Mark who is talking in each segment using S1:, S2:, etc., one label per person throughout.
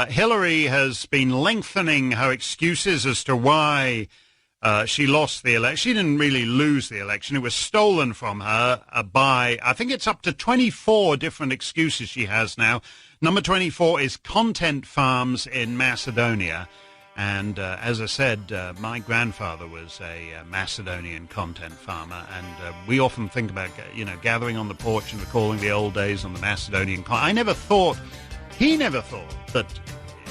S1: Hillary has been lengthening her excuses as to why she lost the election. She didn't really lose the election. It was stolen from her by, I think it's up to 24 different excuses she has now. Number 24 is content farms in Macedonia. And as I said, my grandfather was a Macedonian content farmer, and we often think about, gathering on the porch and recalling the old days on the Macedonian. He never thought that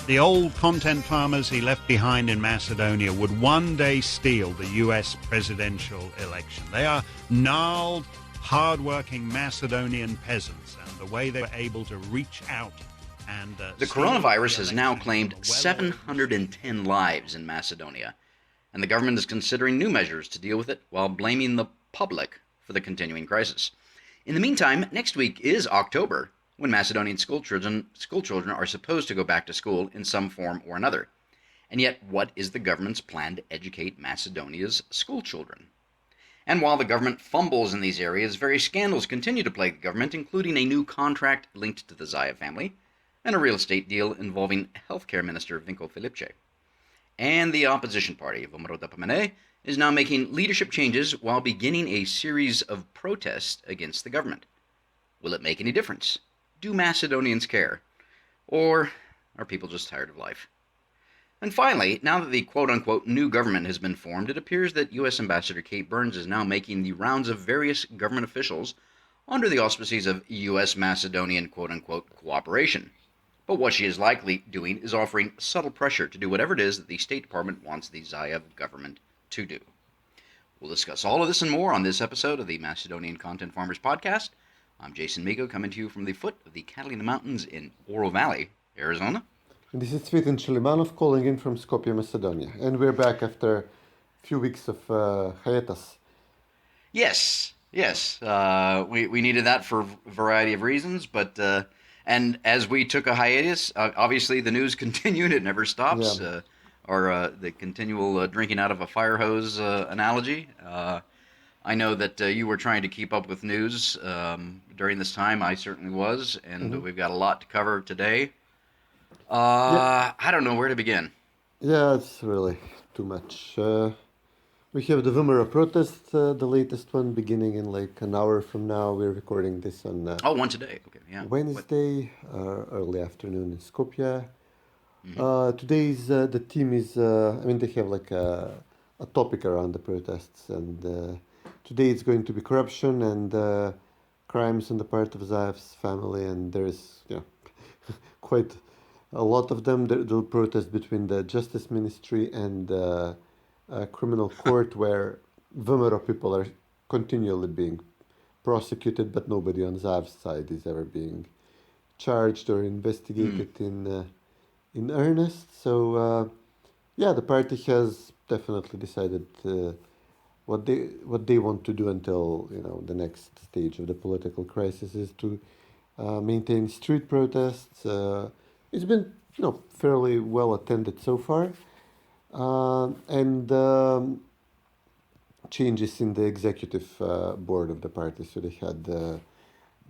S1: the old content farmers he left behind in Macedonia would one day steal the U.S. presidential election. They are gnarled, hard-working Macedonian peasants, and the way they were able to reach out and
S2: the coronavirus has now claimed 710 lives in Macedonia, and the government is considering new measures to deal with it while blaming the public for the continuing crisis. In the meantime, next week is October, when Macedonian schoolchildren are supposed to go back to school in some form or another. And yet, what is the government's plan to educate Macedonia's schoolchildren? And while the government fumbles in these areas, various scandals continue to plague the government, including a new contract linked to the Zaev family, and a real estate deal involving healthcare minister Vinko Filipce. And the opposition party, Vomerodapamene, is now making leadership changes while beginning a series of protests against the government. Will it make any difference? Do Macedonians care? Or are people just tired of life? And finally, now that the quote-unquote new government has been formed, it appears that U.S. Ambassador Kate Burns is now making the rounds of various government officials under the auspices of U.S.-Macedonian quote-unquote cooperation. But what she is likely doing is offering subtle pressure to do whatever it is that the State Department wants the Zaev government to do. We'll discuss all of this and more on this episode of the Macedonian Content Farmers Podcast. I'm Jason Migo, coming to you from the foot of the Catalina Mountains in Oro Valley, Arizona.
S3: And this is Cvetin and Jason calling in from Skopje, Macedonia. And we're back after a few weeks of hiatus.
S2: Yes. We needed that for a variety of reasons, but and as we took a hiatus, obviously the news continued. It never stops.
S3: Yeah.
S2: Or the continual drinking out of a fire hose analogy. I know that you were trying to keep up with news during this time. I certainly was, and we've got a lot to cover today. I don't know where to begin.
S3: Yeah, it's really too much. We have the Vumera protest, the latest one, beginning in like an hour from now. We're recording this on
S2: one today. Okay, yeah.
S3: Wednesday, early afternoon in Skopje. Today's the theme is, they have like a topic around the protests, and today it's going to be corruption and crimes on the part of Zaev's family, and there's quite a lot of them. They'll protest between the Justice Ministry and criminal court, where Vumera people are continually being prosecuted, but nobody on Zaev's side is ever being charged or investigated in earnest. So the party has definitely decided what they want to do until the next stage of the political crisis is to maintain street protests. It's been fairly well attended so far, and changes in the executive board of the party. So they had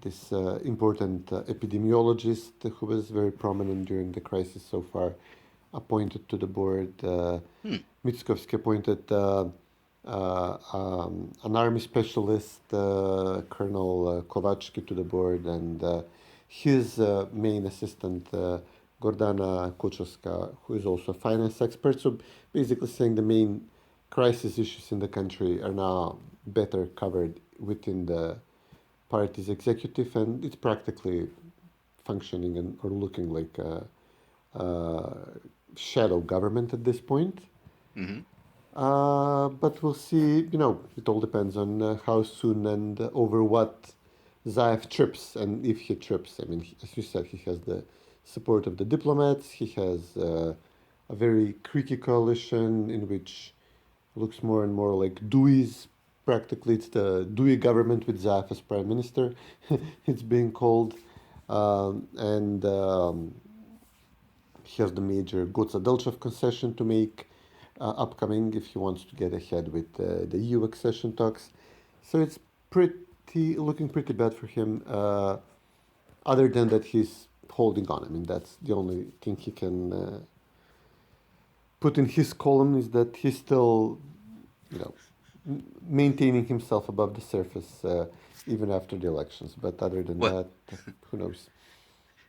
S3: this important epidemiologist who was very prominent during the crisis so far appointed to the board. Mickovsky appointed an army specialist, Colonel Kovački, to the board, and his main assistant, Gordana Kučovska, who is also a finance expert. So basically saying the main crisis issues in the country are now better covered within the party's executive, and it's practically functioning or looking like a shadow government at this point. But we'll see, it all depends on how soon and over what Zaev trips, and if he trips. I mean, as you said, he has the support of the diplomats. He has a very creaky coalition in which looks more and more like Dewey's. Practically, it's the Dewey government with Zaev as prime minister. It's being called. And he has the major Goce Delcev concession to make upcoming if he wants to get ahead with the EU accession talks. So it's looking pretty bad for him. Other than that, he's holding on. I mean, that's the only thing he can put in his column, is that he's still, maintaining himself above the surface even after the elections. But other than
S2: Well,
S3: that, who knows?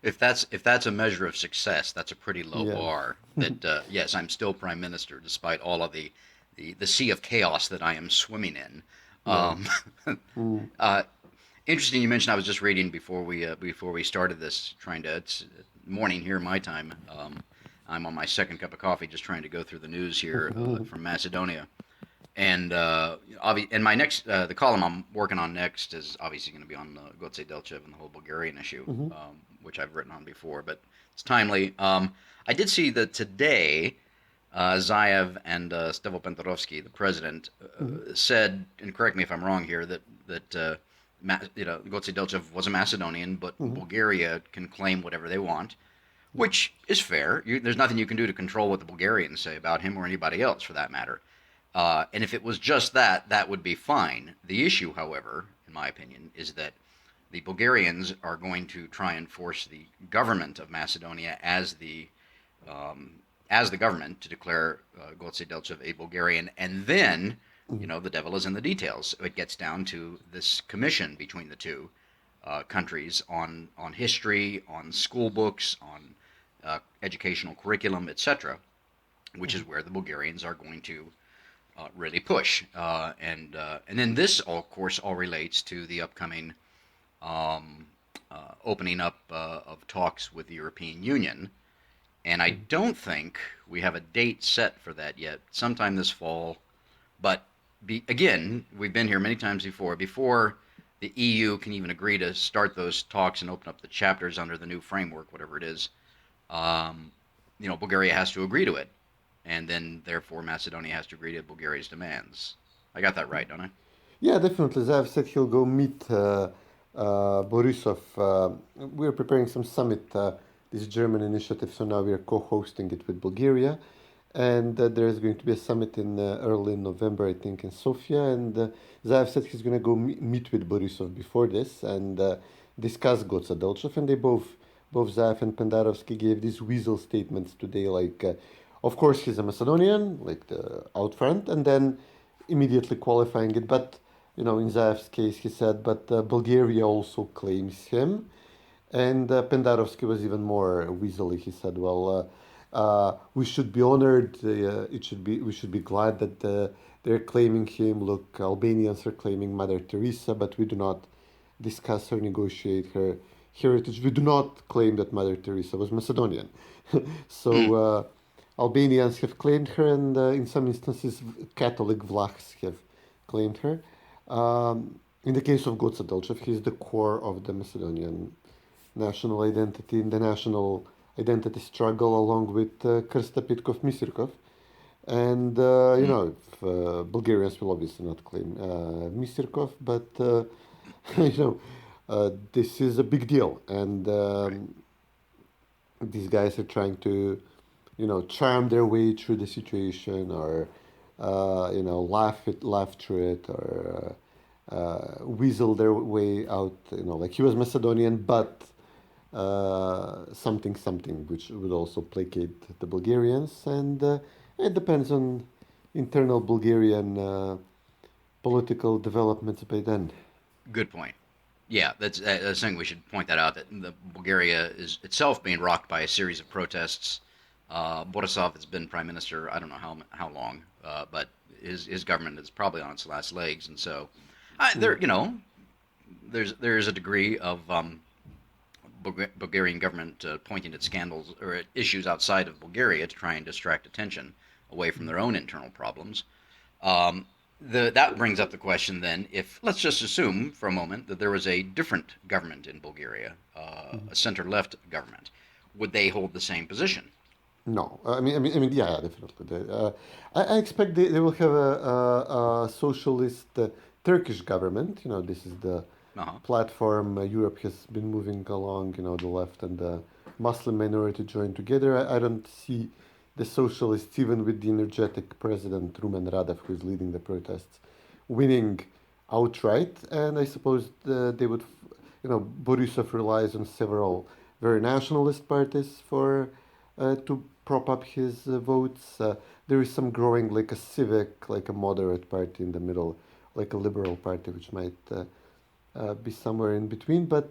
S2: if that's a measure of success, that's a pretty low
S3: Yeah.
S2: bar. That yes, I'm still prime minister despite all of the sea of chaos that I am swimming in.
S3: Yeah.
S2: Um,
S3: Mm.
S2: Interesting. You mentioned, I was just reading before we started this, trying to, it's morning here my time. I'm on my second cup of coffee, just trying to go through the news here from Macedonia. And and my next the column I'm working on next is obviously going to be on Goce Delcev and the whole Bulgarian issue, which I've written on before, but it's timely. I did see that today Zaev and Stevo Pentorovsky, the president, said, and correct me if I'm wrong here, that Goce Delcev was a Macedonian, but Bulgaria can claim whatever they want, which is fair. There's nothing you can do to control what the Bulgarians say about him or anybody else, for that matter. And if it was just that, that would be fine. The issue, however, in my opinion, is that the Bulgarians are going to try and force the government of Macedonia as the government to declare Goce Delcev a Bulgarian, and then, the devil is in the details. It gets down to this commission between the two countries on history, on school books, on educational curriculum, etc., which is where the Bulgarians are going to really push. And then this, of course, all relates to the upcoming opening up of talks with the European Union. And I don't think we have a date set for that yet, sometime this fall. But again, we've been here many times before. Before the EU can even agree to start those talks and open up the chapters under the new framework, whatever it is, Bulgaria has to agree to it. And then, therefore, Macedonia has to agree to Bulgaria's demands. I got that right, don't I?
S3: Yeah, definitely. Zaev said he'll go meet Borisov. We're preparing some summit, this German initiative, so now we're co-hosting it with Bulgaria. And there's going to be a summit in early November, I think, in Sofia. And Zaev said he's going to go meet with Borisov before this and discuss Goce Delcev. And they both Zaev and Pendarovsky gave these weasel statements today, like, of course, he's a Macedonian, like the out front, and then immediately qualifying it. But, in Zaev's case, he said, but Bulgaria also claims him. And Pendarovsky was even more weaselly. He said, well, we should be honored. We should be glad that they're claiming him. Look, Albanians are claiming Mother Teresa, but we do not discuss or negotiate her heritage. We do not claim that Mother Teresa was Macedonian. So Albanians have claimed her, and in some instances, Catholic Vlachs have claimed her. In the case of Goce Delcev, he's the core of the Macedonian national identity, in the national identity struggle, along with Krsta Pitkov-Misirkov. And, Bulgarians will obviously not claim Misirkov, but, this is a big deal. And these guys are trying to, charm their way through the situation, or, laugh through it, or weasel their way out. Like he was Macedonian, but something, which would also placate the Bulgarians. And it depends on internal Bulgarian political developments by then.
S2: Good point. Yeah, that's something we should point that out, that Bulgaria is itself being rocked by a series of protests. Borisov has been prime minister, I don't know how long, but his government is probably on its last legs, and so there's a degree of Bulgarian government pointing at scandals or at issues outside of Bulgaria to try and distract attention away from their own internal problems. That brings up the question then, if, let's just assume for a moment that there was a different government in Bulgaria, a center-left government, would they hold the same position?
S3: No, I mean, yeah, definitely. I expect they will have a socialist Turkish government. This is the platform Europe has been moving along. The left and the Muslim minority joined together. I don't see the socialists, even with the energetic president Rumen Radev, who is leading the protests, winning outright. And I suppose they would, Borisov relies on several very nationalist parties for to prop up his votes. There is some growing, like a civic, like a moderate party in the middle, like a liberal party, which might be somewhere in between. But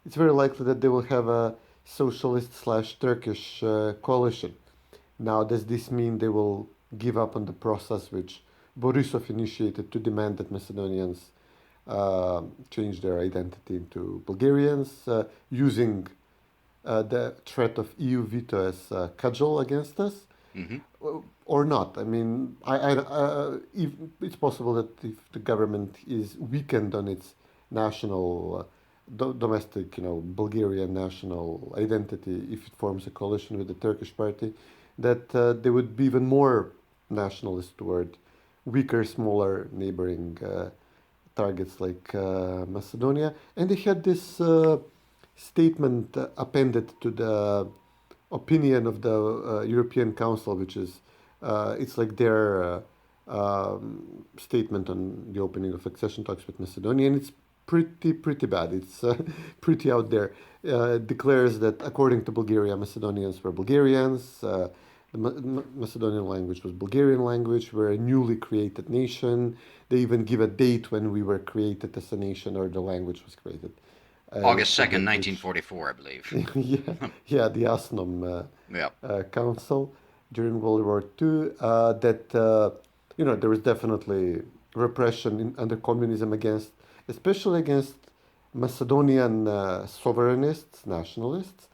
S3: it's very likely that they will have a socialist slash Turkish coalition. Now, does this mean they will give up on the process which Borisov initiated to demand that Macedonians change their identity into Bulgarians, using the threat of EU veto as a cudgel against us,
S2: Hmm.
S3: or not? I mean, if it's possible that if the government is weakened on its national, domestic, Bulgarian national identity, if it forms a coalition with the Turkish party, that they would be even more nationalist toward weaker, smaller neighboring targets like Macedonia. And they had this statement appended to the opinion of the European Council, which is it's like their statement on the opening of accession talks with Macedonia, and it's pretty bad. It's pretty out there. Declares that according to Bulgaria, Macedonians were Bulgarians. The Macedonian language was Bulgarian language. We're a newly created nation. They even give a date when we were created as a nation, or the language was created.
S2: August
S3: So
S2: 2nd,
S3: that
S2: 1944, I believe.
S3: yeah, the Asnom
S2: Yeah.
S3: Council during World War II. That there was definitely repression under communism against, especially against Macedonian sovereignists, nationalists,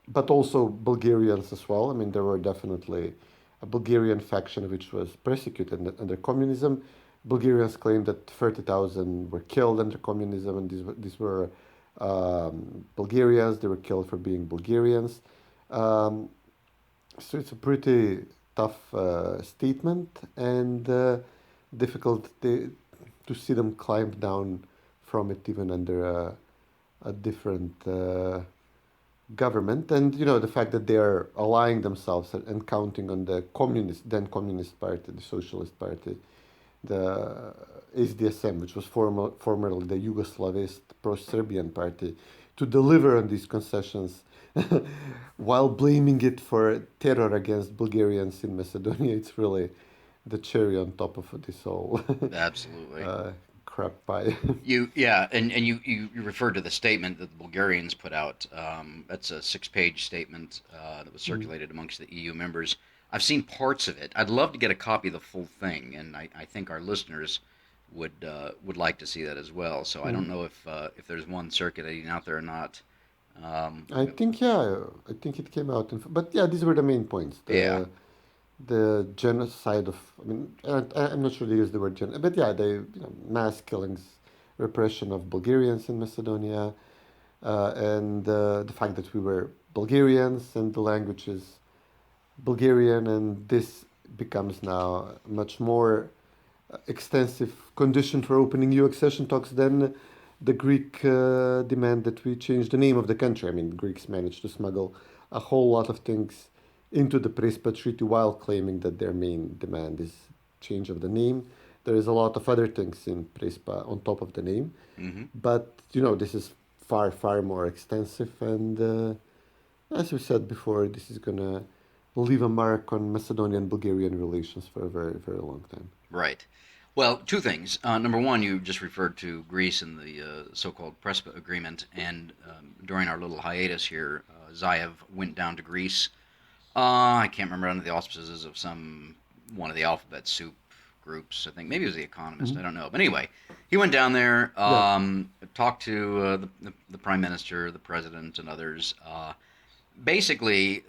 S3: but also Bulgarians as well. I mean, there were definitely a Bulgarian faction which was persecuted under communism. Bulgarians claimed that 30,000 were killed under communism, and these were Bulgarians. They were killed for being Bulgarians. So it's a pretty tough statement, and difficult to see them climb down from it, even under a different government. And the fact that they are allying themselves and counting on the then communist party, the socialist party, the SDSM, which was formerly the Yugoslavist pro-Serbian party, to deliver on these concessions while blaming it for terror against Bulgarians in Macedonia. It's really the cherry on top of this whole
S2: Absolutely.
S3: crap pie.
S2: You referred to the statement that the Bulgarians put out. That's a 6-page statement that was circulated amongst the EU members. I've seen parts of it. I'd love to get a copy of the full thing, and I think our listeners would like to see that as well. So I don't know if there's one circulating out there or not.
S3: I think it came out, but yeah, these were the main points.
S2: Yeah.
S3: The genocide of, I mean, I'm not sure they use the word genocide, but yeah, mass killings, repression of Bulgarians in Macedonia, and the fact that we were Bulgarians and the language is Bulgarian, and this becomes now a much more extensive condition for opening EU accession talks than the Greek demand that we change the name of the country. I mean, Greeks managed to smuggle a whole lot of things into the Prespa Treaty while claiming that their main demand is change of the name. There is a lot of other things in Prespa on top of the name, but this is far more extensive, and as we said before, this is gonna leave a mark on Macedonian-Bulgarian relations for a very, very long time.
S2: Right. Well, two things. Number one, you just referred to Greece and the so-called Prespa agreement, and during our little hiatus here, Zaev went down to Greece. I can't remember, under the auspices of one of the alphabet soup groups. I think maybe it was The Economist. I don't know. But anyway, he went down there, talked to the prime minister, the president, and others. Basically,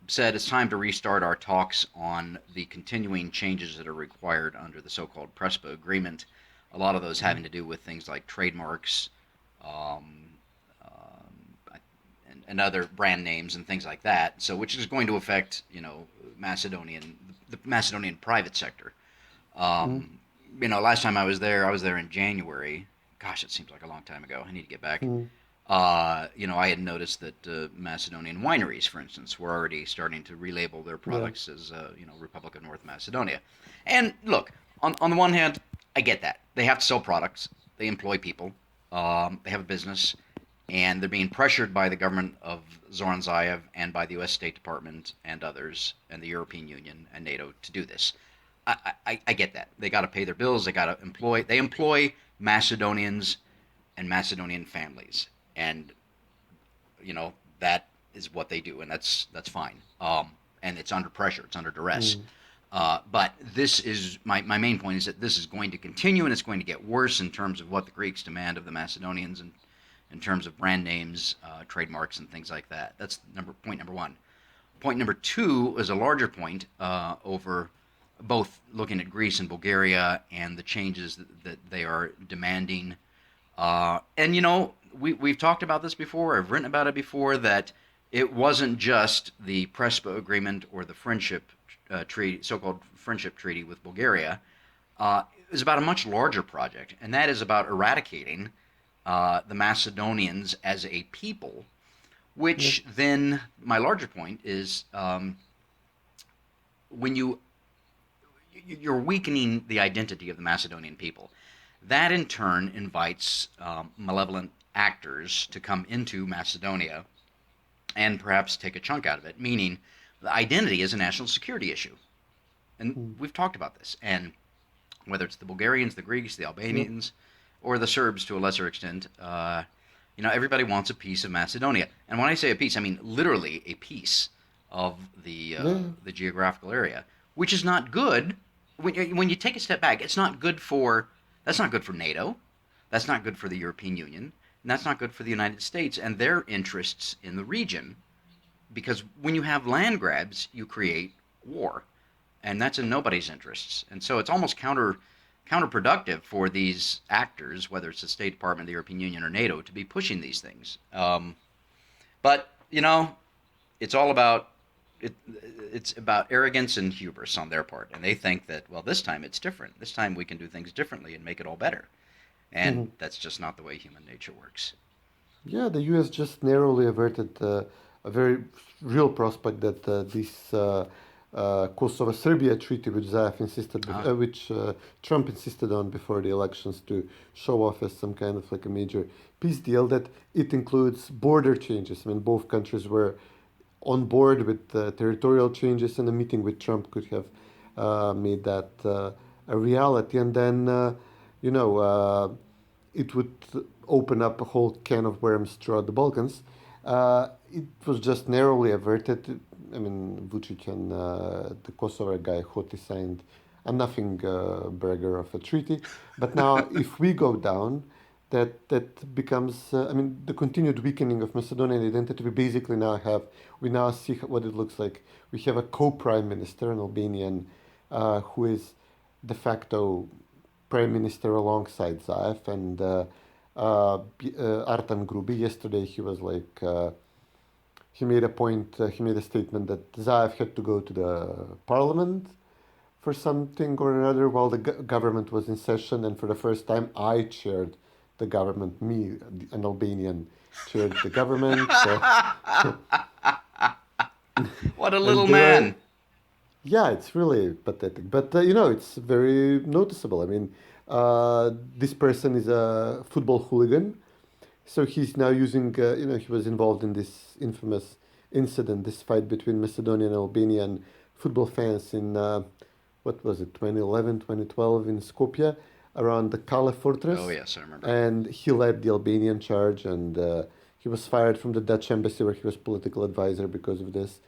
S2: said it's time to restart our talks on the continuing changes that are required under the so-called Prespa agreement. A lot of those having to do with things like trademarks, and other brand names and things like that. So, which is going to affect, the Macedonian private sector. Last time I was there in January. Gosh, it seems like a long time ago. I need to get back. I had noticed that Macedonian wineries, for instance, were already starting to relabel their products as, Republic of North Macedonia. And look, on the one hand, I get that. They have to sell products. They employ people. They have a business. and they're being pressured by the government of Zoran Zaev and by the U.S. State Department and others, and the European Union and NATO to do this. I get that. They got to pay their bills. They got to employ Macedonians and Macedonian families, and that is what they do, and that's fine. And it's under pressure. It's under duress. But this is my main point is that this is going to continue, and it's going to get worse in terms of what the Greeks demand of the Macedonians, and in terms of brand names, trademarks, and things like that. That's point number one. Point number two is a larger point over both looking at Greece and Bulgaria and the changes that they are demanding. And we've talked about this before. I've written about it before, that it wasn't just the Prespa agreement or the friendship treaty, so-called friendship treaty with Bulgaria. It was about a much larger project, and that is about eradicating the Macedonians as a people, which then, my larger point is, when you're weakening the identity of the Macedonian people. That in turn invites malevolent actors to come into Macedonia and perhaps take a chunk out of it, meaning the identity is a national security issue. And we've talked about this. And whether it's the Bulgarians, the Greeks, the Albanians, or the Serbs to a lesser extent, everybody wants a piece of Macedonia. And when I say a piece, I mean literally a piece of the geographical area, which is not good. When you take a step back, that's not good for NATO, that's not good for the European Union, and that's not good for the United States and their interests in the region, because when you have land grabs, you create war, and that's in nobody's interests. And so it's almost counterproductive for these actors, whether it's the State Department, the European Union, or NATO, to be pushing these things. But it's all about it's about arrogance and hubris on their part, and they think that, well, this time it's different. This time we can do things differently and make it all better, and that's just not the way human nature works.
S3: Yeah, the U.S. just narrowly averted a very real prospect that this Kosovo-Serbia treaty, which Zaev insisted, which Trump insisted on before the elections to show off as some kind of like a major peace deal, that it includes border changes. I mean, both countries were on board with territorial changes, and a meeting with Trump could have made that a reality. And then, it would open up a whole can of worms throughout the Balkans. It was just narrowly averted. I mean, Vucic and the Kosovo guy, Hoti, signed a nothing burger of a treaty. But now, if we go down, that becomes, the continued weakening of Macedonian identity. We now see what it looks like. We have a co-prime minister, an Albanian, who is de facto prime minister alongside Zaev, and Artan Grubi. Yesterday he was like, he made a statement that Zaev had to go to the parliament for something or another while the government was in session, and for the first time I chaired the government, me, an Albanian, chaired the government.
S2: What a little man.
S3: Yeah, it's really pathetic. But, it's very noticeable. I mean, this person is a football hooligan. So he's now using, he was involved in this infamous incident, this fight between Macedonian and Albanian football fans in, 2011, 2012 in Skopje, around the Kale fortress.
S2: Oh, yes, I remember.
S3: And he led the Albanian charge, and he was fired from the Dutch embassy where he was political advisor because of this,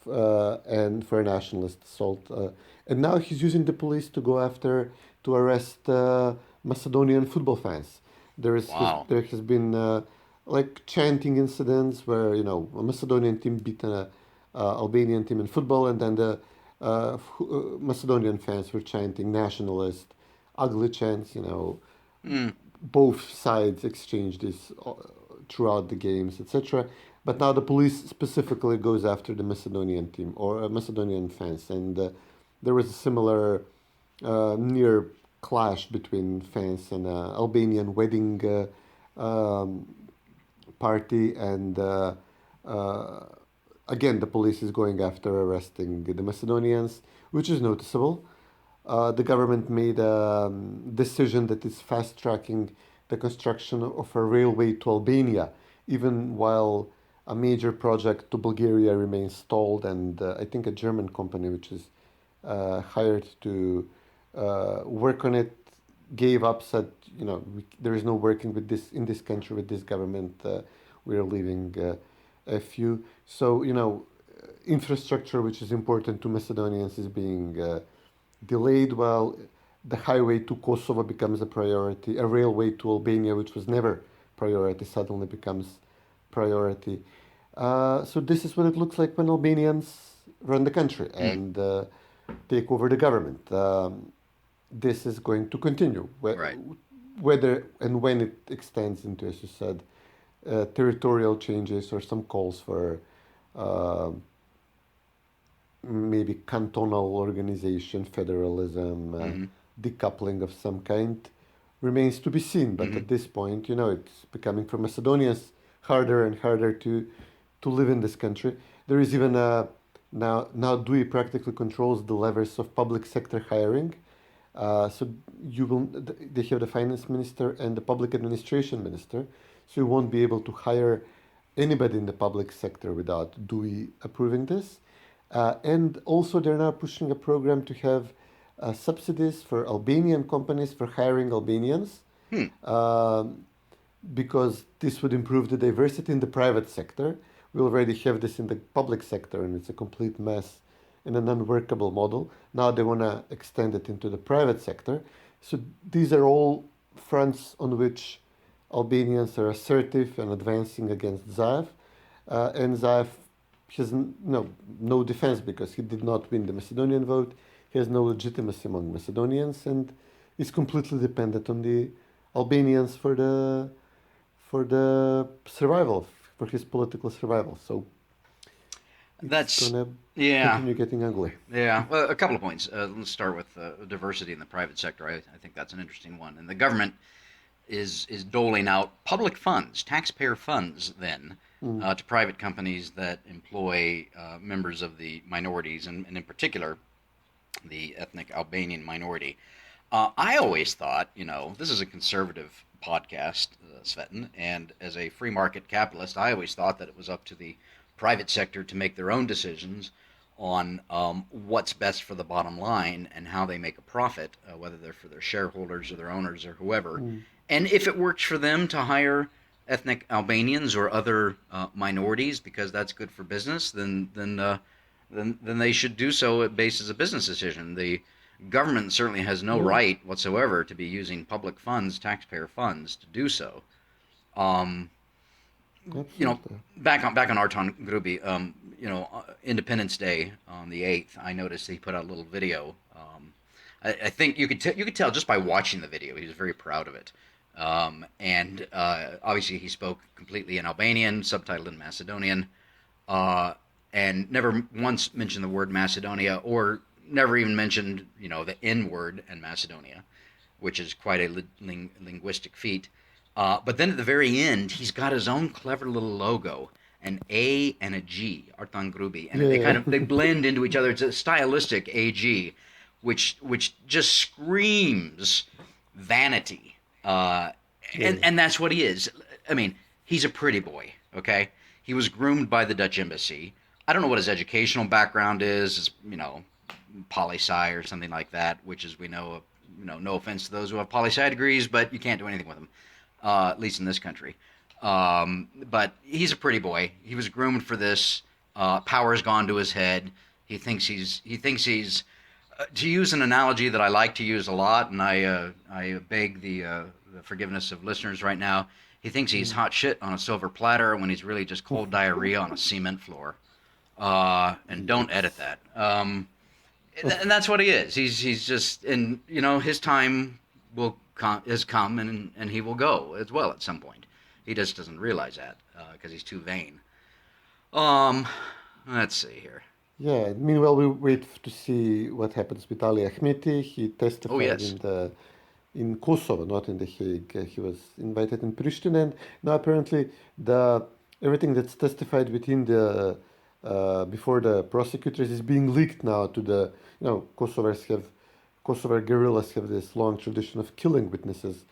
S3: and for a nationalist assault. And now he's using the police to arrest Macedonian football fans. There has been chanting incidents where, a Macedonian team beat an Albanian team in football, and then the Macedonian fans were chanting nationalist, ugly chants, both sides exchanged this throughout the games, etc. But now the police specifically goes after the Macedonian team or Macedonian fans, and there was a similar near clash between fans and Albanian wedding party, and again the police is going after arresting the Macedonians, which is noticeable. The government made a decision that is fast-tracking the construction of a railway to Albania, even while a major project to Bulgaria remains stalled, and I think a German company which is hired to work on it gave up, said, there is no working with this in this country with this government. We're leaving a few. So, infrastructure which is important to Macedonians is being delayed, while the highway to Kosovo becomes a priority. A railway to Albania, which was never priority, suddenly becomes priority. So this is what it looks like when Albanians run the country and take over the government. This is going to continue,
S2: Right.
S3: whether and when it extends into, as you said, territorial changes or some calls for maybe cantonal organization, federalism, decoupling of some kind, remains to be seen. But at this point, it's becoming for Macedonians harder and harder to live in this country. There is even now DUI practically controls the levers of public sector hiring. So they have the finance minister and the public administration minister. So you won't be able to hire anybody in the public sector without DUI approving this. And also they're now pushing a program to have subsidies for Albanian companies for hiring Albanians, because this would improve the diversity in the private sector. We already have this in the public sector, and it's a complete mess and an unworkable model. Now they want to extend it into the private sector. So these are all fronts on which Albanians are assertive and advancing against Zaev. And Zaev has no defense because he did not win the Macedonian vote. He has no legitimacy among Macedonians and is completely dependent on the Albanians for the survival, for his political survival. So
S2: that's
S3: going to
S2: yeah.
S3: continue getting ugly.
S2: Yeah, well, a couple of points. Let's start with diversity in the private sector. I think that's an interesting one. And the government is doling out public funds, taxpayer funds, then, to private companies that employ members of the minorities, and in particular, the ethnic Albanian minority. I always thought, this is a conservative podcast, Cvetin, and as a free market capitalist, I always thought that it was up to the private sector to make their own decisions on what's best for the bottom line and how they make a profit, whether they're for their shareholders or their owners or whoever. And if it works for them to hire ethnic Albanians or other minorities because that's good for business, then they should do so based as a business decision. The government certainly has no right whatsoever to be using public funds, taxpayer funds, to do so. Back on Artan Grubi, Independence Day on the 8th, I noticed he put out a little video. I think you could tell just by watching the video, he was very proud of it. And obviously he spoke completely in Albanian, subtitled in Macedonian, and never once mentioned the word Macedonia, or never even mentioned, the N word in Macedonia, which is quite a linguistic feat. But then at the very end, he's got his own clever little logo, an A and a G, Artan Grubi, and they blend into each other. It's a stylistic AG, which just screams vanity, and that's what he is. I mean, he's a pretty boy. Okay, he was groomed by the Dutch embassy. I don't know what his educational background is. Poli-sci or something like that, which, as we know, no offense to those who have poli-sci degrees, but you can't do anything with them. At least in this country. But he's a pretty boy. He was groomed for this. Power's gone to his head. He thinks he's to use an analogy that I like to use a lot, and I beg the forgiveness of listeners right now. He thinks he's hot shit on a silver platter when he's really just cold diarrhea on a cement floor. And don't edit that. And that's what he is. He's just, and his time has come, and he will go as well at some point. He just doesn't realize that because he's too vain. Let's see here.
S3: Yeah. Meanwhile, we wait to see what happens with Ali Ahmeti. He testified in Kosovo, not in The Hague. He was invited in Pristina, and now apparently everything that's testified within the before the prosecutors is being leaked now to the Kosovar guerrillas have this long tradition of killing witnesses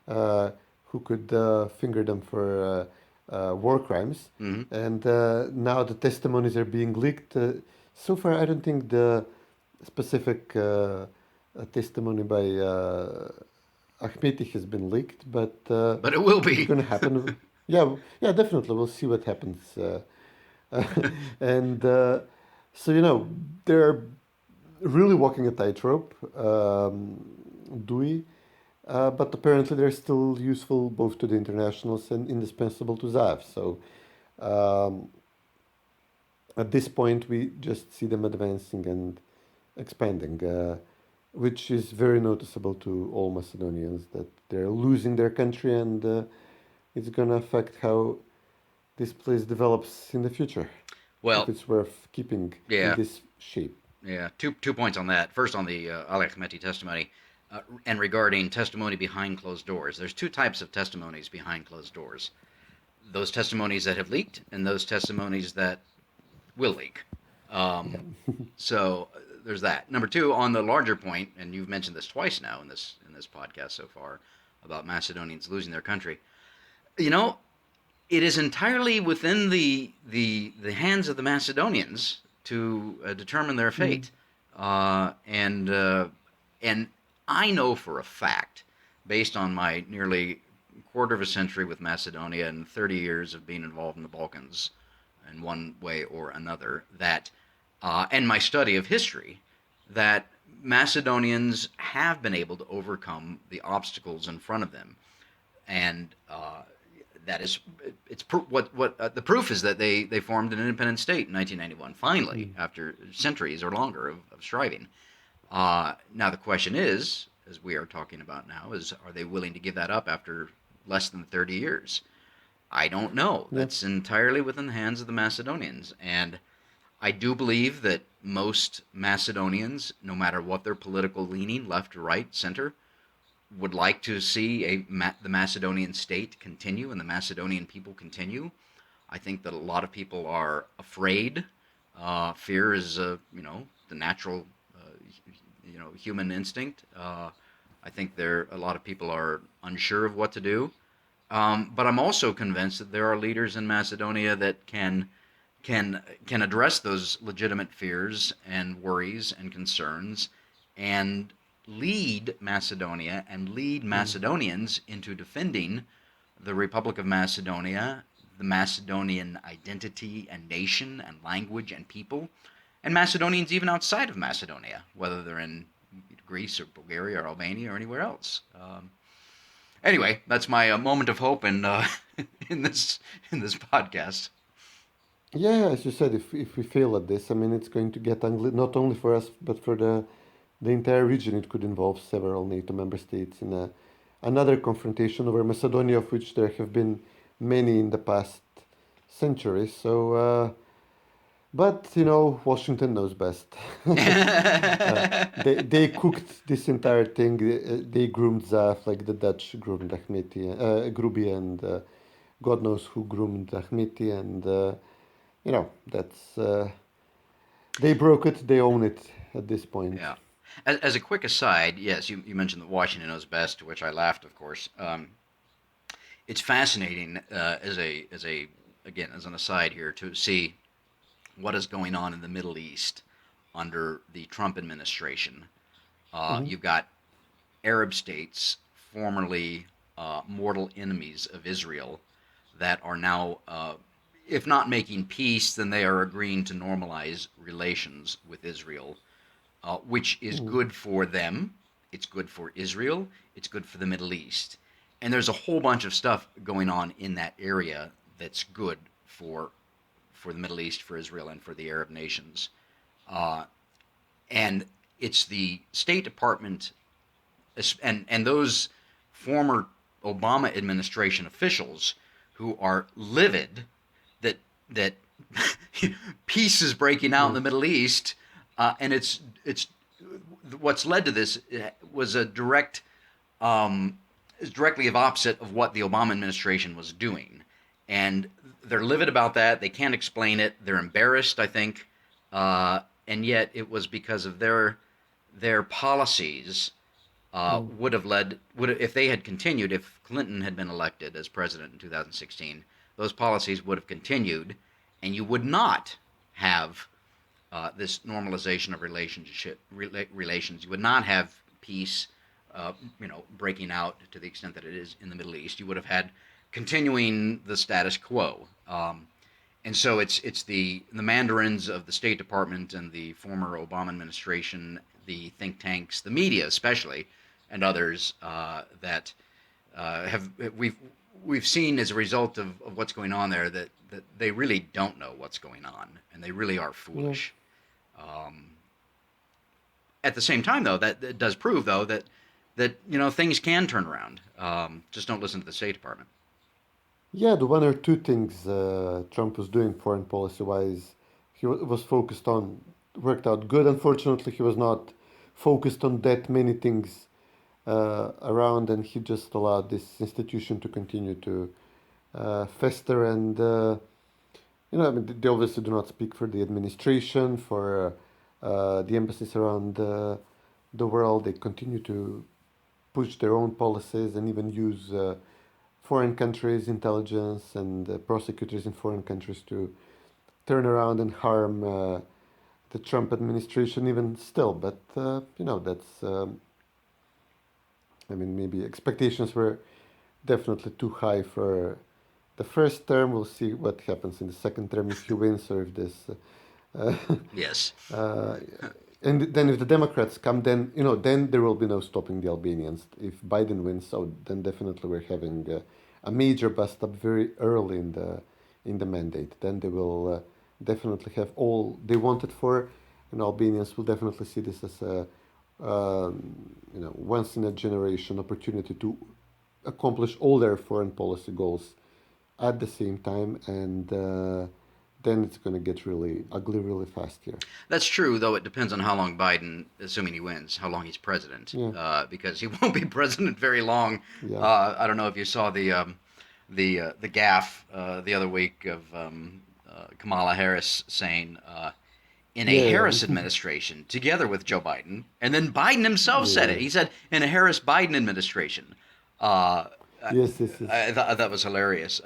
S3: who could finger them for war crimes, and now the testimonies are being leaked. So far, I don't think the specific testimony by Ahmeti has been leaked, but
S2: it will
S3: it's
S2: be.
S3: going to happen. Yeah, yeah, definitely. We'll see what happens. And so, they're really walking a tightrope, Dewey, but apparently they're still useful both to the internationals and indispensable to Zaev. So um, at this point, we just see them advancing and expanding, which is very noticeable to all Macedonians that they're losing their country, and it's going to affect how this place develops in the future,
S2: Well,
S3: if it's worth keeping in
S2: yeah,
S3: this shape.
S2: yeah. Two points on that. First, on the Ali Ahmeti testimony, and regarding testimony behind closed doors. There's two types of testimonies behind closed doors: those testimonies that have leaked, and those testimonies that will leak. So there's that. Number two, on the larger point, and you've mentioned this twice now in this podcast so far about Macedonians losing their country. You know, it is entirely within the hands of the Macedonians to determine their fate, and I know for a fact, based on my nearly quarter of a century with Macedonia and 30 years of being involved in the Balkans in one way or another, that and my study of history, that Macedonians have been able to overcome the obstacles in front of them, and that is, the proof is that they formed an independent state in 1991, finally, after centuries or longer of striving. Now the question is, as we are talking about now, is are they willing to give that up after less than 30 years? I don't know. That's entirely within the hands of the Macedonians. And I do believe that most Macedonians, no matter what their political leaning, left or right, center, would like to see the Macedonian state continue and the Macedonian people continue. I think that a lot of people are afraid. Fear is, the natural, human instinct. I think a lot of people are unsure of what to do. But I'm also convinced that there are leaders in Macedonia that can address those legitimate fears and worries and concerns and lead Macedonia and lead Macedonians into defending the Republic of Macedonia, the Macedonian identity and nation and language and people, and Macedonians even outside of Macedonia, whether they're in Greece or Bulgaria or Albania or anywhere else. Anyway, that's my moment of hope in this podcast.
S3: Yeah, as you said, if we fail at this, I mean, it's going to get ugly, not only for us, but for the entire region. It could involve several NATO member states in another confrontation over Macedonia, of which there have been many in the past centuries. So, but, Washington knows best. They cooked this entire thing. They groomed Zaev like the Dutch groomed Grubi, and God knows who groomed Ahmeti, and that's they broke it. They own it at this point.
S2: Yeah. As a quick aside, yes, you mentioned that Washington knows best, to which I laughed, of course. It's fascinating as an aside here to see what is going on in the Middle East under the Trump administration. You've got Arab states, formerly mortal enemies of Israel, that are now, if not making peace, then they are agreeing to normalize relations with Israel, which is good for them. It's good for Israel. It's good for the Middle East. And there's a whole bunch of stuff going on in that area that's good for the Middle East, for Israel, and for the Arab nations. And it's the State Department and those former Obama administration officials who are livid that peace is breaking out in the Middle East, and it's what's led to this was directly of opposite of what the Obama administration was doing, and they're livid about that. They can't explain it. They're embarrassed, I think, and yet it was because of their policies. Would have if they had continued, if Clinton had been elected as president in 2016, those policies would have continued, and you would not have this normalization of relations. You would not have peace, breaking out to the extent that it is in the Middle East. You would have had continuing the status quo. And so it's the mandarins of the State Department and the former Obama administration, the think tanks, the media especially, and others that we've seen as a result of what's going on there that they really don't know what's going on, and they really are foolish. At the same time, though, that does prove, though, that things can turn around. Just don't listen to the State Department.
S3: Yeah, the one or two things Trump was doing foreign policy-wise, he was focused on, worked out good. Unfortunately, he was not focused on that many things around, and he just allowed this institution to continue to fester. And they obviously do not speak for the administration, for the embassies around the world. They continue to push their own policies and even use foreign countries' intelligence and prosecutors in foreign countries to turn around and harm the Trump administration even still. But, that's, maybe expectations were definitely too high for the first term. We'll see what happens in the second term if he wins or if this...
S2: Yes.
S3: And then if the Democrats come, then there will be no stopping the Albanians. If Biden wins, then definitely we're having a major bust up very early in the mandate. Then they will definitely have all they wanted for, and Albanians will definitely see this as a once in a generation opportunity to accomplish all their foreign policy goals at the same time, and then it's going to get really ugly really fast here.
S2: That's true, though it depends on how long Biden, assuming he wins, how long he's president.
S3: Yeah.
S2: Because he won't be president very long.
S3: Yeah.
S2: I don't know if you saw the gaffe the other week of Kamala Harris saying in a Harris administration, together with Joe Biden, and then Biden himself said it. He said in a Harris-Biden administration.
S3: Yes.
S2: I thought that was hilarious.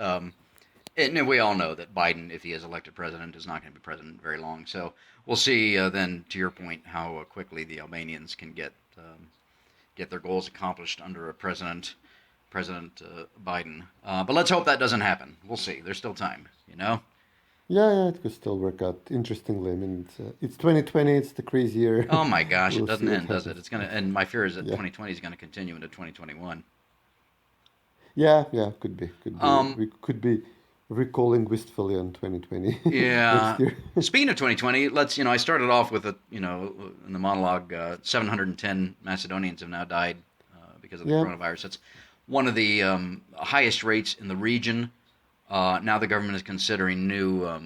S2: And we all know that Biden, if he is elected president, is not going to be president very long. So we'll see then, to your point, how quickly the Albanians can get their goals accomplished under a President Biden. But let's hope that doesn't happen. We'll see. There's still time,
S3: Yeah, it could still work out. Interestingly, it's 2020. It's the crazy year.
S2: Oh my gosh, it doesn't end, does it?
S3: happens.
S2: It's gonna. And my fear is that 2020 is going to continue into 2021.
S3: Yeah, could be. We could be recalling wistfully on 2020.
S2: Yeah.
S3: next year.
S2: Speaking of 2020, let's. I started off with in the monologue, 710 Macedonians have now died because of the coronavirus. It's one of the highest rates in the region. Now the government is considering new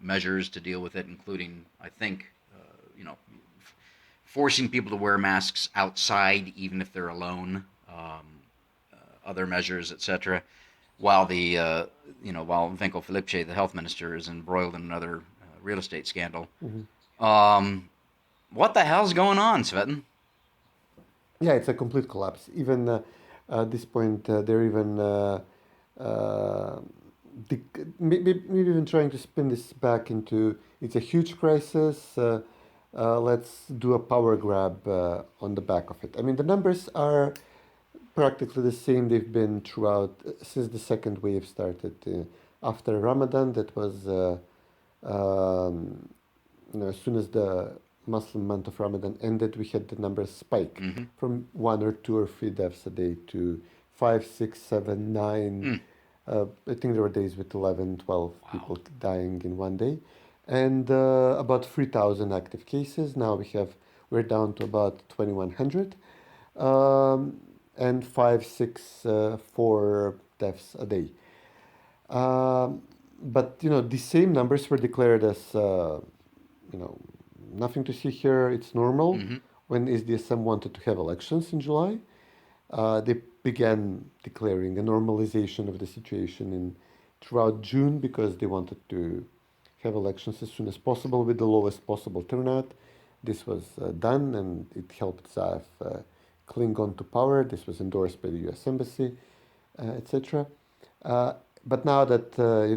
S2: measures to deal with it, including, I think, forcing people to wear masks outside, even if they're alone. Other measures, etc. While while Venko Filipče, the health minister, is embroiled in another real estate scandal.
S3: Mm-hmm.
S2: What the hell's going on, Cvetin?
S3: Yeah, it's a complete collapse. Even at this point, they're even maybe even trying to spin this back into it's a huge crisis. Let's do a power grab on the back of it. The numbers are practically the same they've been throughout since the second wave started. After Ramadan, that was as soon as the Muslim month of Ramadan ended, we had the numbers spike from 1 or 2 or 3 deaths a day to 5, 6, 7, 9. I think there were days with 11, 12 people dying in one day, and about 3,000 active cases. Now we're down to about 2,100. And 5, 6, 4 deaths a day. But the same numbers were declared as nothing to see here. It's normal. When SDSM wanted to have elections in July, they began declaring a normalization of the situation throughout June because they wanted to have elections as soon as possible with the lowest possible turnout. This was done, and it helped Zaev cling on to power. This was endorsed by the U.S. Embassy, etc. but now that the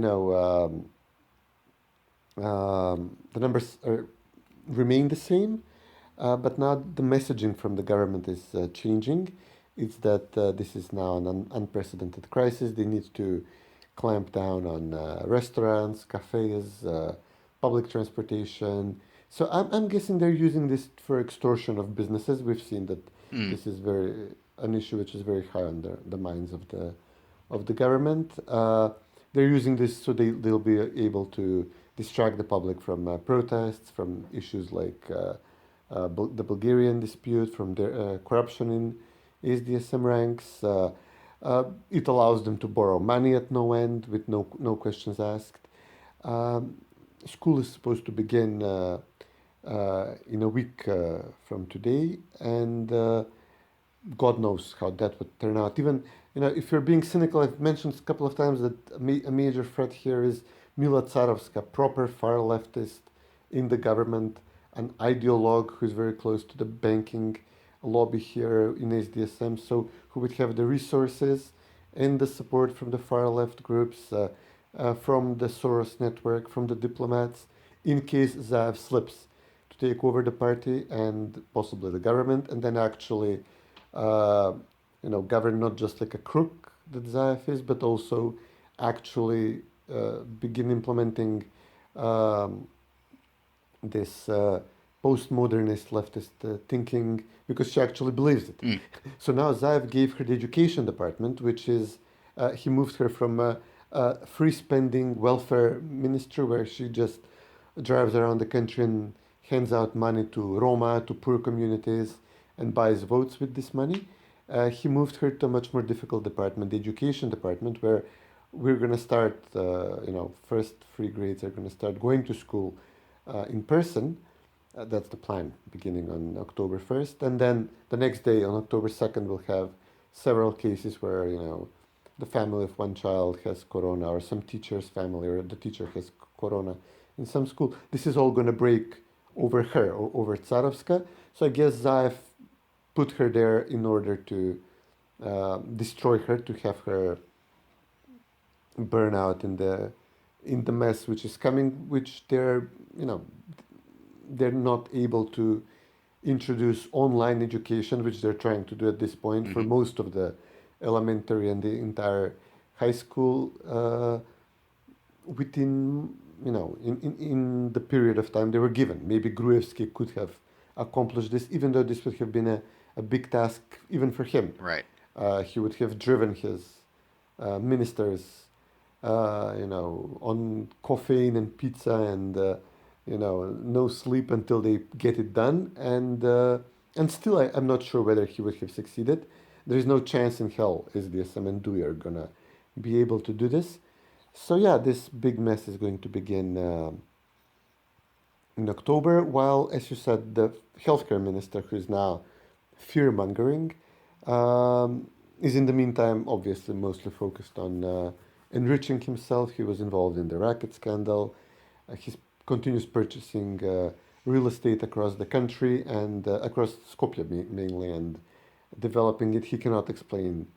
S3: numbers remain the same, but now the messaging from the government is changing. It's that this is now an unprecedented crisis. They need to clamp down on restaurants, cafes, public transportation. So I'm guessing they're using this for extortion of businesses. We've seen that this is an issue which is very high on the minds of the government. They're using this so they'll be able to distract the public from protests, from issues like the Bulgarian dispute, from their corruption in SDSM ranks. It allows them to borrow money at no end with no questions asked. School is supposed to begin in a week from today, and God knows how that would turn out. Even, if you're being cynical, I've mentioned a couple of times that a major threat here is Mila Tsarovska, proper far leftist in the government, an ideologue who's very close to the banking lobby here in SDSM, so who would have the resources and the support from the far left groups, from the Soros network, from the diplomats, in case Zaev slips to take over the party and possibly the government, and then actually, govern not just like a crook that Zaev is, but also actually begin implementing this postmodernist leftist thinking, because she actually believes it. So now Zaev gave her the education department, which is, he moved her from a free spending welfare minister where she just drives around the country and hands out money to Roma, to poor communities, and buys votes with this money. He moved her to a much more difficult department, the education department, where we're going to start, first free grades are going to start going to school in person. That's the plan, beginning on October 1st. And then the next day, on October 2nd, we'll have several cases where, the family of one child has corona, or some teacher's family, or the teacher has corona in some school. This is all going to break over her, or over Tsarovska. So I guess Zaev put her there in order to destroy her, to have her burn out in the mess which is coming, which they're not able to introduce online education, which they're trying to do at this point for most of the elementary and the entire high school within, in the period of time they were given. Maybe Gruevski could have accomplished this, even though this would have been a big task even for him.
S2: Right.
S3: He would have driven his ministers, on caffeine and pizza and no sleep until they get it done. And still, I'm not sure whether he would have succeeded. There is no chance in hell SDSM and DUI are gonna be able to do this. So yeah, this big mess is going to begin in October, while, as you said, the healthcare minister, who is now fear-mongering, is in the meantime obviously mostly focused on enriching himself. He was involved in the racket scandal. He continues purchasing real estate across the country and across Skopje mainly, and developing it. He cannot explain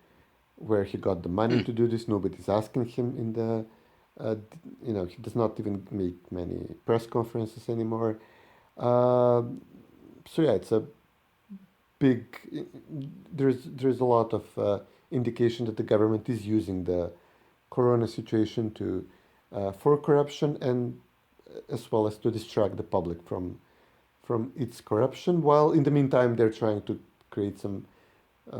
S3: where he got the money to do this. Nobody's asking him in the, he does not even make many press conferences anymore. So yeah, it's a big, there's a lot of indication that the government is using the corona situation to for corruption, and as well as to distract the public from its corruption, while in the meantime they're trying to create some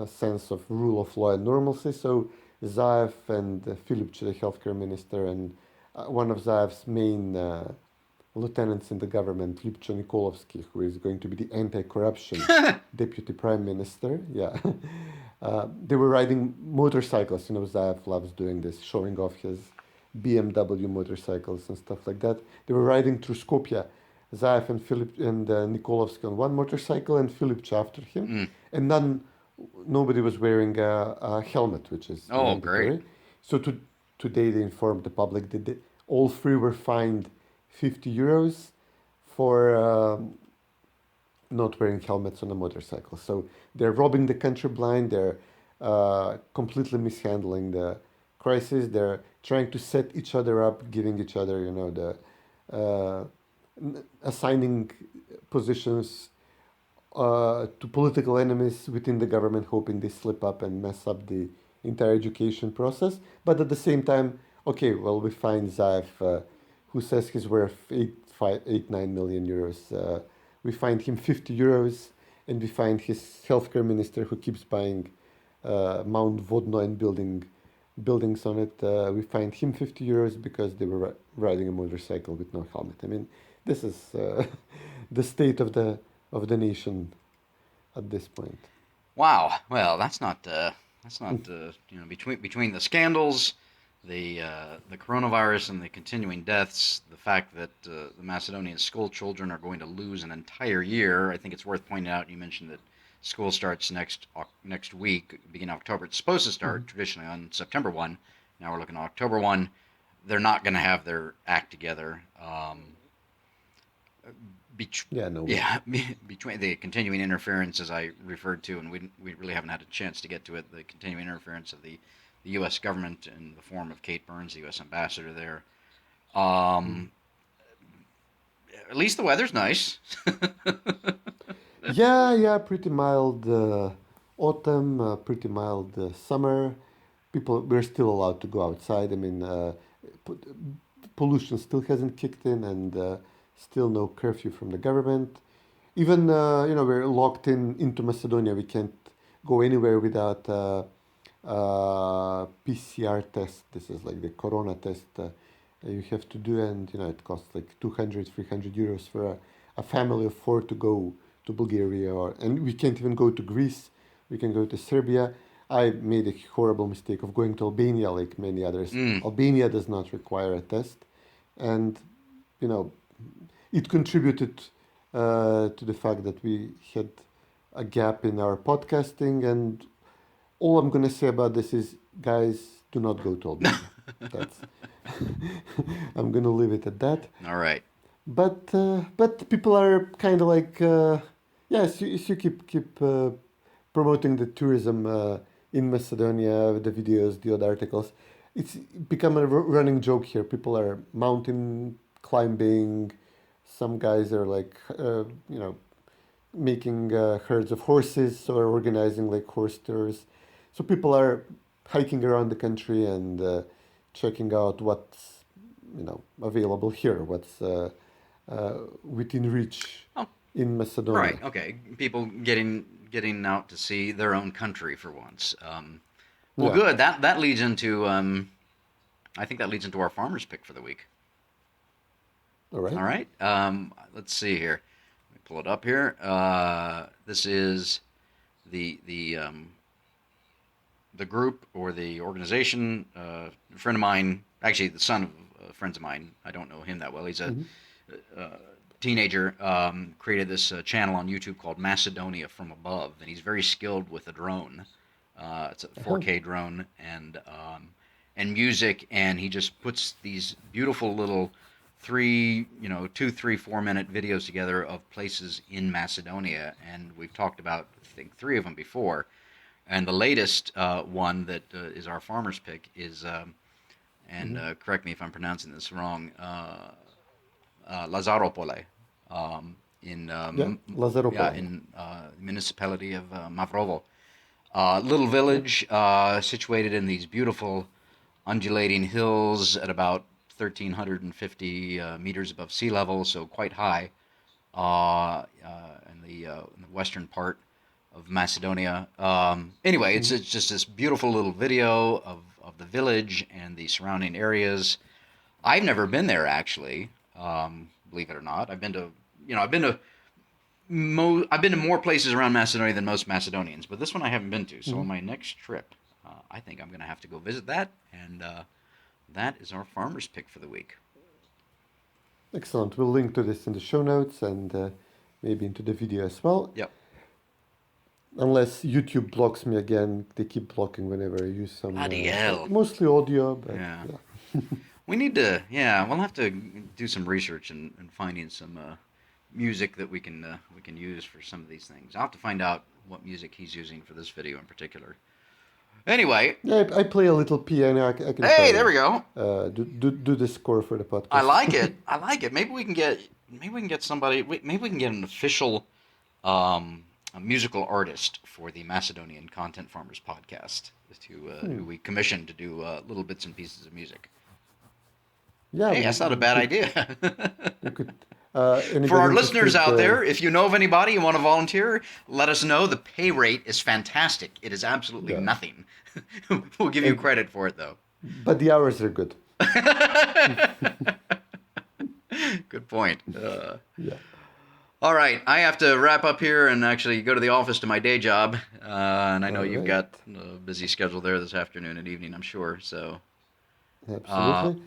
S3: sense of rule of law and normalcy. So Zaev and Filipče, the healthcare minister, and one of Zaev's main lieutenants in the government, Lipcho Nikolovsky, who is going to be the anti-corruption deputy prime minister. Yeah, they were riding motorcycles. Zaev loves doing this, showing off his BMW motorcycles and stuff like that. They were riding through Skopje, Zaev and Nikolovsky on one motorcycle, and Filipče after him, and nobody was wearing a helmet, which is mandatory.
S2: Great.
S3: So today they informed the public that all three were fined 50 euros for not wearing helmets on a motorcycle. So they're robbing the country blind. They're completely mishandling the crisis. They're trying to set each other up, giving each other, uh, assigning positions to political enemies within the government, hoping they slip up and mess up the entire education process. But at the same time, okay, well, we find Zaev, who says he's worth 9 million euros. We find him 50 euros, and we find his healthcare minister who keeps buying Mount Vodno and buildings on it. We find him 50 euros because they were riding a motorcycle with no helmet. I mean, this is the state of the nation at this point.
S2: Wow. Well, that's not between the scandals, the coronavirus, and the continuing deaths, the fact that the Macedonian school children are going to lose an entire year. I think it's worth pointing out. You mentioned that school starts next week, beginning of October. It's supposed to start traditionally on September 1. Now we're looking at October 1. They're not going to have their act together. Between the continuing interference, as I referred to, and we really haven't had a chance to get to it, the continuing interference of the U.S. government in the form of Kate Burns, the U.S. ambassador there. At least the weather's nice.
S3: Yeah, pretty mild autumn, pretty mild summer. We're still allowed to go outside. I mean, pollution still hasn't kicked in, and still no curfew from the government. Even, we're locked into Macedonia. We can't go anywhere without PCR test. This is like the corona test you have to do, and it costs like 200-300 euros for a family of 4 to go to Bulgaria, and we can't even go to Greece. We can go to Serbia. I made a horrible mistake of going to Albania, like many others. Albania does not require a test, and it contributed to the fact that we had a gap in our podcasting. And all I'm going to say about this is, guys, do not go to Albania. That's I'm going to leave it at that.
S2: All right.
S3: But people are kind of like, yes, you keep promoting the tourism in Macedonia, the videos, the odd articles. It's become a running joke here. People are mountain climbing. Some guys are like, making herds of horses or organizing like horse tours. So people are hiking around the country and checking out what's available here, what's within reach in Macedonia.
S2: Right. Okay. People getting out to see their own country for once. Good. That leads into I think that leads into our farmer's pick for the week.
S3: All right.
S2: Let's see here. Let me pull it up here. This is the group or the organization. A friend of mine, actually the son of friends of mine. I don't know him that well. He's a teenager. Created this channel on YouTube called Macedonia from Above, and he's very skilled with a drone. It's a 4K drone and music, and he just puts these beautiful little 2, 3, 4 minute videos together of places in Macedonia, and we've talked about, I think, 3 of them before. And the latest one that is our farmer's pick is, correct me if I'm pronouncing this wrong, Lazaropole, in
S3: Lazaropole.
S2: in the municipality of Mavrovo. Little village situated in these beautiful undulating hills at about 1,350 meters above sea level, so quite high in the western part of Macedonia. Anyway, it's just this beautiful little video of the village and the surrounding areas. I've never been there, actually, believe it or not. I've been to more places around Macedonia than most Macedonians, but this one I haven't been to. So on my next trip, I think I'm going to have to go visit that, and that is our farmer's pick for the week.
S3: Excellent. We'll link to this in the show notes and maybe into the video as well.
S2: Yep.
S3: Unless YouTube blocks me again. They keep blocking whenever I use some...
S2: Bloody hell.
S3: Mostly audio, but
S2: yeah. We need to, we'll have to do some research and finding some music that we can use for some of these things. I'll have to find out what music he's using for this video in particular. Anyway.
S3: Yeah, I play a little piano. I can
S2: Hey, there we go.
S3: Do the score for the podcast.
S2: I like it. I like it. Maybe we can get somebody. Maybe we can get an official a musical artist for the Macedonian Content Farmers podcast who we commissioned to do little bits and pieces of music.
S3: Yeah,
S2: hey, that's not a bad idea.
S3: You could.
S2: For our listeners out there, if you know of anybody you want to volunteer, let us know. The pay rate is fantastic. It is absolutely nothing. We'll give you credit for it, though.
S3: But the hours are good.
S2: Good point.
S3: Yeah.
S2: All right, I have to wrap up here and actually go to the office to my day job. And I know you've got a busy schedule there this afternoon and evening, I'm sure. So
S3: Absolutely.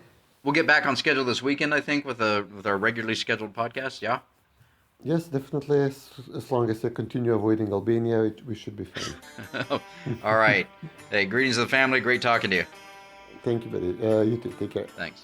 S2: We'll get back on schedule this weekend, I think, with our regularly scheduled podcast. Yeah.
S3: Yes, definitely. As long as I continue avoiding Albania, we should be fine.
S2: All right. Hey, greetings to the family. Great talking to you.
S3: Thank you, buddy. You too. Take care.
S2: Thanks.